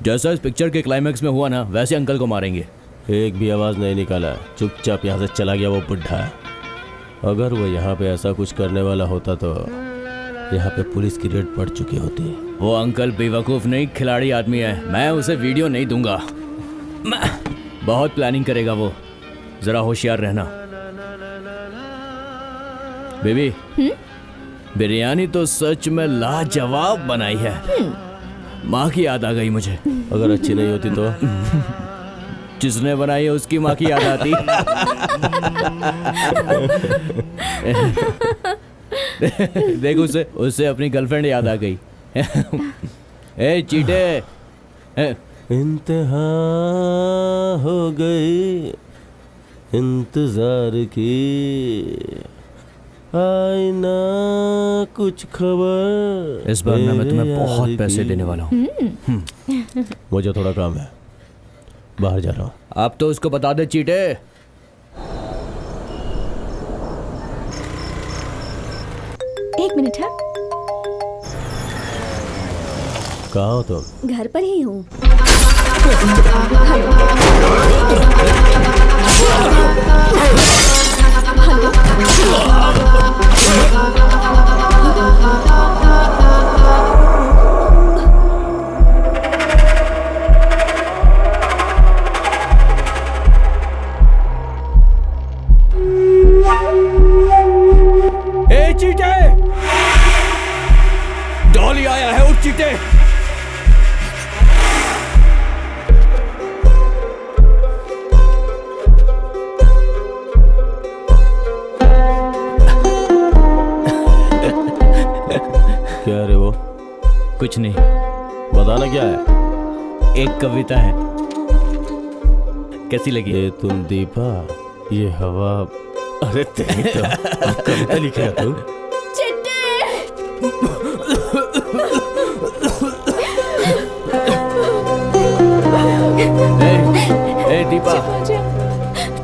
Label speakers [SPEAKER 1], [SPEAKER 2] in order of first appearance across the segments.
[SPEAKER 1] जैसा इस पिक्चर के क्लाइमैक्स में हुआ ना, वैसे अंकल को मारेंगे।
[SPEAKER 2] एक भी आवाज़ नहीं निकाला, चुपचाप यहाँ से चला गया वो बुढ़ा। अगर वो यहाँ पे ऐसा कुछ करने वाला होता तो यहाँ पे पुलिस की रेड पड़ चुकी होती।
[SPEAKER 1] वो अंकल बेवकूफ़ नहीं, खिलाड़ी आदमी है। मैं उसे वीडियो नहीं दूंगा। बहुत प्लानिंग करेगा वो, जरा होशियार रहना। बेबी, बिरयानी तो सच में लाजवाब बनाई है। माँ की याद आ गई मुझे।
[SPEAKER 2] अगर अच्छी नहीं होती तो?
[SPEAKER 1] जिसने बनाई है उसकी माँ की याद आती। देख, उससे अपनी गर्लफ्रेंड याद आ गई। ए चीटे,
[SPEAKER 2] इंतहा हो गई इंतजार की, आई ना कुछ खबर।
[SPEAKER 1] इस बार मैं तुम्हें बहुत पैसे देने वाला हूँ।
[SPEAKER 2] मुझे थोड़ा काम है, बाहर जा रहा हूँ।
[SPEAKER 1] आप तो उसको बता दे चीटे।
[SPEAKER 3] एक मिनट है।
[SPEAKER 2] कहाँ हो तुम?
[SPEAKER 3] घर पर ही हूँ।
[SPEAKER 1] ए चीटे, डॉली आया है, उठ चीटे।
[SPEAKER 2] क्या रे वो?
[SPEAKER 1] कुछ नहीं,
[SPEAKER 2] बताना क्या है?
[SPEAKER 1] एक कविता है। कैसी लगी?
[SPEAKER 2] ये तुम दीपा, ये हवा। अरे तेरी तो कविता लिख रहा तू?
[SPEAKER 1] ए दीपा,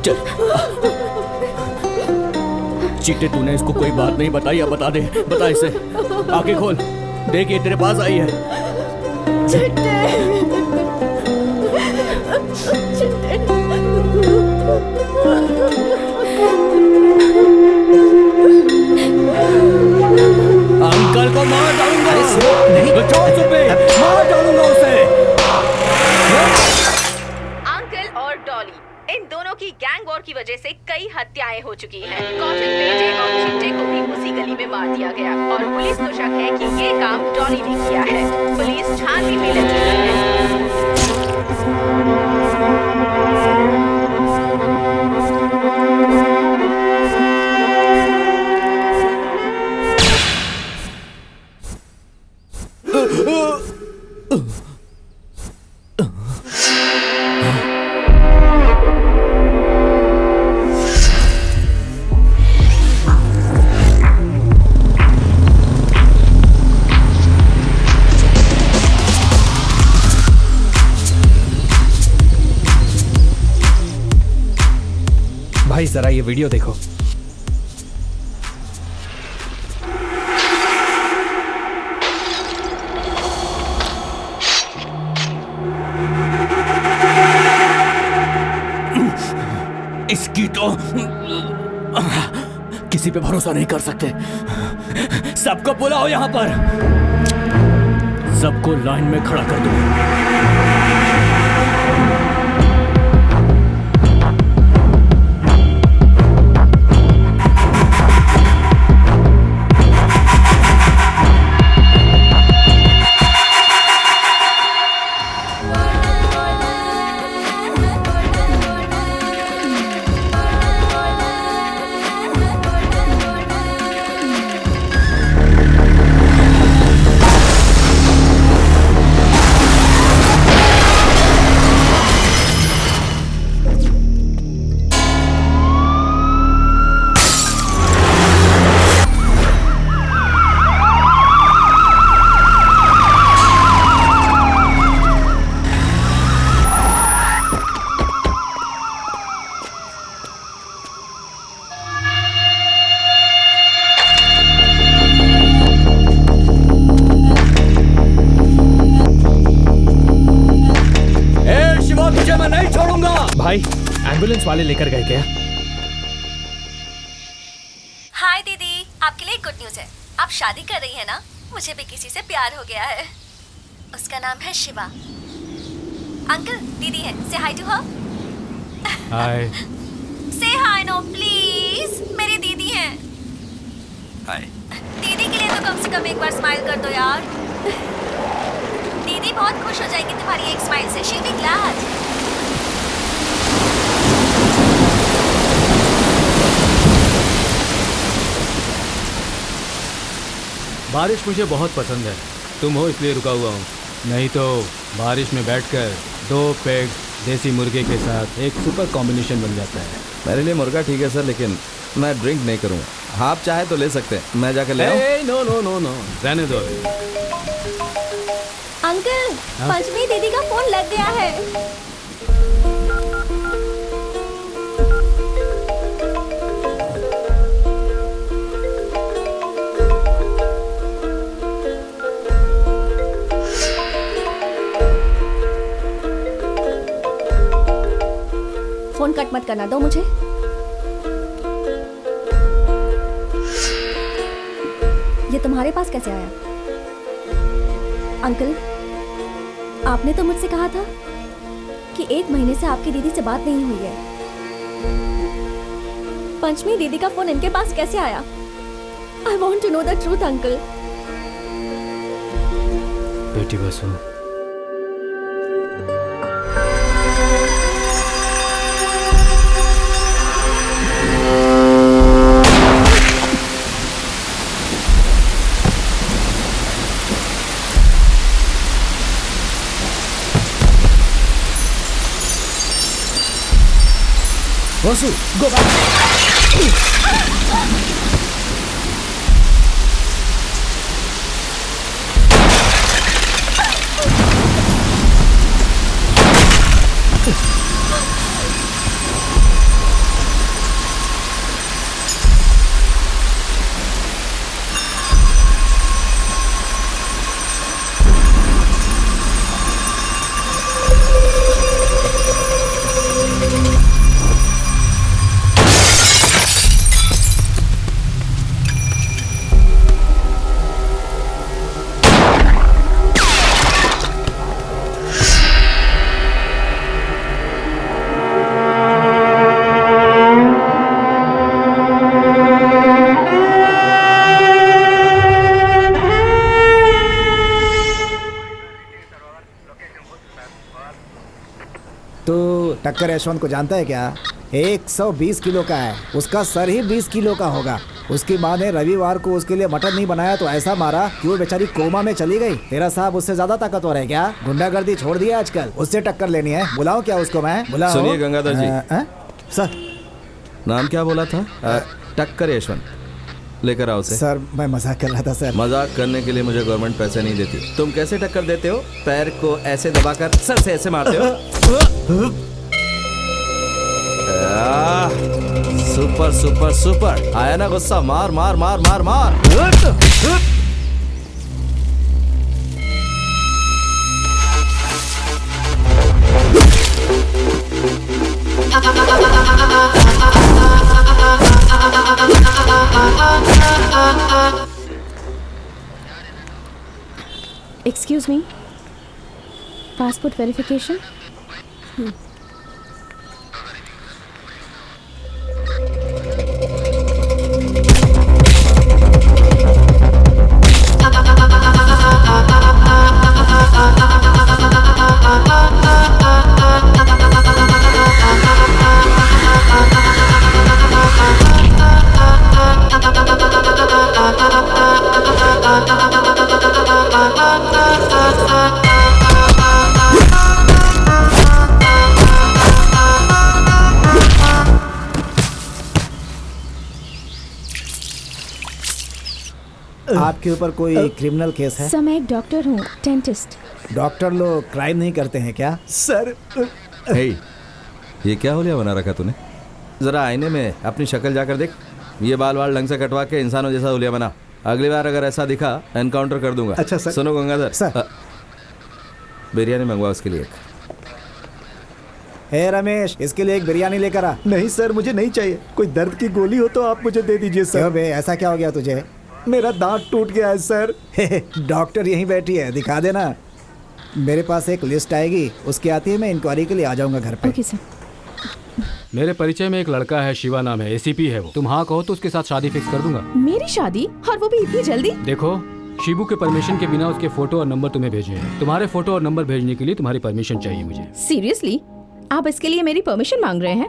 [SPEAKER 1] चल। चीटे, तूने इसको कोई बात नहीं बताई, या बता दे। बता इसे। आंखें खोल, देख ये तेरे पास आई है। अंकल को मार डालूंगा। बचाओ सुबे, मार डालूंगा उसे।
[SPEAKER 4] अंकल और डॉली, इन दोनों की गैंग वॉर की वजह से कई हत्याएं हो चुकी हैं। कॉटन बेटे और चिट्टे को भी उसी गली में मार दिया गया और पुलिस को शक है कि ये काम डॉली ने किया है। पुलिस छानबीन में लगी हुई है।
[SPEAKER 5] भाई जरा ये वीडियो देखो।
[SPEAKER 1] इसकी तो किसी पे भरोसा नहीं कर सकते। सबको बुलाओ यहाँ पर, सबको लाइन में खड़ा कर दो।
[SPEAKER 5] भाई एम्बुलेंस वाले लेकर गए क्या?
[SPEAKER 6] हाय दीदी, आपके लिए गुड न्यूज़ है। आप शादी कर रही हैं ना? मुझे भी किसी से प्यार हो गया है। उसका नाम है शिवा। अंकल, दीदी है, से हाय टू हर।
[SPEAKER 5] हाय।
[SPEAKER 6] से हाय नो प्लीज, मेरी दीदी है।
[SPEAKER 7] हाय।
[SPEAKER 6] दीदी के लिए तो कम से कम एक बार स्माइल कर दो यार। दीदी बहुत खुश हो जाएगी तुम्हारी एक स्माइल से। She will be glad.
[SPEAKER 8] बारिश मुझे बहुत पसंद है। तुम हो इसलिए रुका हुआ हूँ, नहीं तो बारिश में बैठकर 2 पेग देसी मुर्गे के साथ एक सुपर कॉम्बिनेशन बन जाता है।
[SPEAKER 7] मेरे लिए मुर्गा ठीक है सर, लेकिन मैं ड्रिंक नहीं करूँगा। आप चाहे तो ले सकते हैं, मैं जाकर ले आऊँ।
[SPEAKER 8] नो नो नो नो, रहने दो।
[SPEAKER 6] अंकल, पंचमी दीदी का फोन लग गया है।
[SPEAKER 3] फोन कट मत करना, दो मुझे। ये तुम्हारे पास कैसे आया? अंकल, आपने तो मुझसे कहा था कि 1 महीने से आपकी दीदी से बात नहीं हुई है। पंचमी दीदी का फोन इनके पास कैसे आया? I want to know the truth uncle.
[SPEAKER 8] बेटी बसो,
[SPEAKER 5] Vasu, go back.
[SPEAKER 9] टक्कर यशवंत को जानता है क्या? 120 किलो का है, उसका सर ही 20 किलो का होगा। उसकी माँ ने रविवार को उसके लिए मटन नहीं बनाया तो ऐसा मारा कि वो बेचारी कोमा में चली गई। तेरा साहब उससे ज्यादा ताकतवर है क्या? गुंडागर्दी छोड़ दिया आजकल। उससे टक्कर लेनी है, बुलाओ क्या उसको मैं? बुलाओ।
[SPEAKER 7] सुनिए गंगाधर जी।
[SPEAKER 9] सर,
[SPEAKER 7] नाम क्या बोला था? टक्कर यशवंत। लेकर आओ उसे।
[SPEAKER 9] सर मैं मजाक कर रहा था सर।
[SPEAKER 7] मजाक करने के लिए मुझे गवर्नमेंट पैसे नहीं देती। तुम कैसे टक्कर देते हो? पैर को ऐसे दबाकर सर से ऐसे मारते हो। सुपर सुपर सुपर, आया ना गुस्सा? मार मार मार मार मार।
[SPEAKER 3] Excuse me, passport verification.
[SPEAKER 9] आपके ऊपर कोई क्रिमिनल केस है?
[SPEAKER 3] सर मैं एक डॉक्टर हूँ, डेंटिस्ट।
[SPEAKER 9] डॉक्टर लोग क्राइम नहीं करते हैं क्या? सर
[SPEAKER 7] हे, ये क्या होलिया बना रखा तूने? जरा आईने में अपनी शक्ल जाकर देख। ये बाल ढंग से कटवा के इंसानों जैसा होलिया बना। अगली बार अगर ऐसा दिखा एनकाउंटर कर दूंगा।
[SPEAKER 9] अच्छा सर।
[SPEAKER 7] सुनो गंगाधर
[SPEAKER 9] सर।
[SPEAKER 7] बिरयानी मंगवा उसके लिए।
[SPEAKER 9] हे रमेश, इसके लिए एक बिरयानी लेकर आ।
[SPEAKER 10] नहीं सर, मुझे नहीं चाहिए। कोई दर्द की गोली हो तो आप मुझे दे दीजिए
[SPEAKER 9] क्यों
[SPEAKER 10] सर।
[SPEAKER 9] बे, ऐसा क्या हो गया तुझे?
[SPEAKER 10] मेरा दांत टूट गया है सर।
[SPEAKER 9] डॉक्टर यहीं बैठी है, दिखा देना। मेरे पास एक लिस्ट आएगी, उसके आती है मैं इंक्वायरी के लिए आ जाऊंगा घर पे।
[SPEAKER 3] Okay sir.
[SPEAKER 8] मेरे परिचय में एक लड़का है, शिवा नाम है, एसीपी है वो। तुम हाँ कहो तो उसके साथ शादी फिक्स कर दूंगा।
[SPEAKER 3] मेरी शादी, और वो भी इतनी जल्दी?
[SPEAKER 8] देखो, शिबू के परमिशन के बिना उसके फोटो और नंबर तुम्हें भेजे हैं। तुम्हारे फोटो और नंबर भेजने के लिए तुम्हारी परमिशन चाहिए मुझे।
[SPEAKER 3] सीरियसली? आप इसके लिए मेरी परमिशन मांग रहे हैं?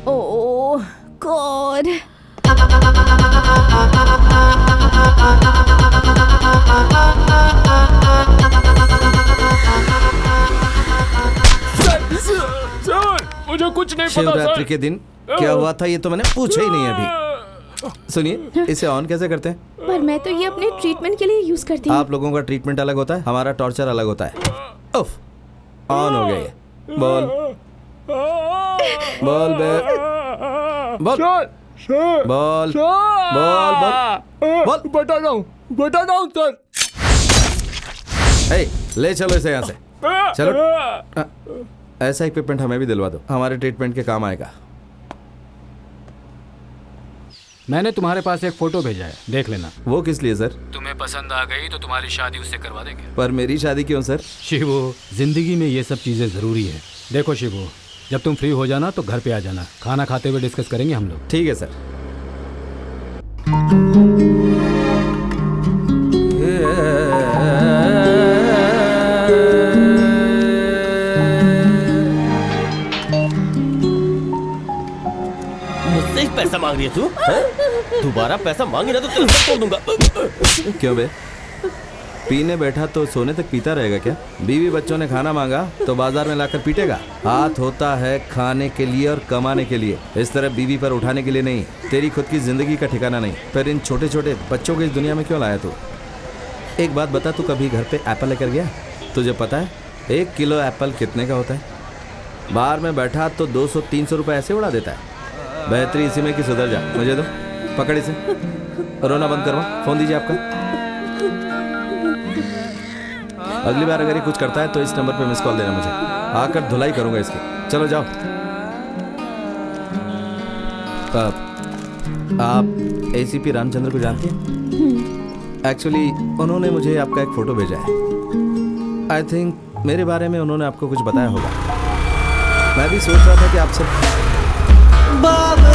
[SPEAKER 3] ओह गॉड।
[SPEAKER 8] सर, मुझे कुछ नहीं पता
[SPEAKER 7] शिवरात्रि के दिन क्या हुआ था ये तो मैंने पूछा ही नहीं अभी। सुनिए, इसे ऑन कैसे करते हैं?
[SPEAKER 3] पर मैं तो ये अपने ट्रीटमेंट के लिए यूज करती हूँ।
[SPEAKER 7] आप लोगों का ट्रीटमेंट अलग होता है, हमारा टॉर्चर अलग होता है। उफ, ऑन हो गया ये। बोल बोल बे, बोल बोल बोल बोल।
[SPEAKER 8] बता रहा हूँ सर।
[SPEAKER 7] ए, ले चलो इसे यहाँ से, चलो। ऐसा इक्विपमेंट हमें भी दिलवा दो, हमारे ट्रीटमेंट के काम आएगा।
[SPEAKER 8] मैंने तुम्हारे पास एक फोटो भेजा है, देख लेना।
[SPEAKER 7] वो किस लिए सर?
[SPEAKER 8] तुम्हें पसंद आ गई तो तुम्हारी शादी उससे करवा देंगे।
[SPEAKER 7] पर मेरी शादी क्यों सर?
[SPEAKER 8] शिवू, जिंदगी में ये सब चीजें जरूरी है। देखो शिवू, जब तुम फ्री हो जाना तो घर पे आ जाना, खाना खाते हुए डिस्कस करेंगे हम लोग।
[SPEAKER 7] ठीक है सर।
[SPEAKER 2] मुझसे ही पैसा मांग रही है तू? दोबारा पैसा मांगी ना तो तेरे सर तोड़ दूंगा।
[SPEAKER 7] क्यों बे, पीने बैठा तो सोने तक पीता रहेगा क्या? बीवी बच्चों ने खाना मांगा तो बाजार में लाकर पीटेगा? हाथ होता है खाने के लिए और कमाने के लिए, इस तरह बीवी पर उठाने के लिए नहीं। तेरी खुद की जिंदगी का ठिकाना नहीं, पर इन छोटे छोटे बच्चों को इस दुनिया में क्यों लाया तू? एक बात बता, तू कभी घर पे एप्पल लेकर गया? तुझे पता है 1 किलो एप्पल कितने का होता है? बाहर में बैठा तो 200-300 रुपये ऐसे उड़ा देता है। बेहतरी इसी में कि सुधर जा। मुझे दो, पकड़ इसे, रोना बंद करवा। फोन दीजिए आपका। अगली बार अगर ये कुछ करता है तो इस नंबर पे मिस कॉल देना, मुझे आकर धुलाई करूंगा इसकी। चलो जाओ। आप एसीपी रामचंद्र को जानते हैं? एक्चुअली उन्होंने मुझे आपका एक फोटो भेजा है। आई थिंक मेरे बारे में उन्होंने आपको कुछ बताया होगा। मैं भी सोच रहा था कि आपसे
[SPEAKER 10] बाबा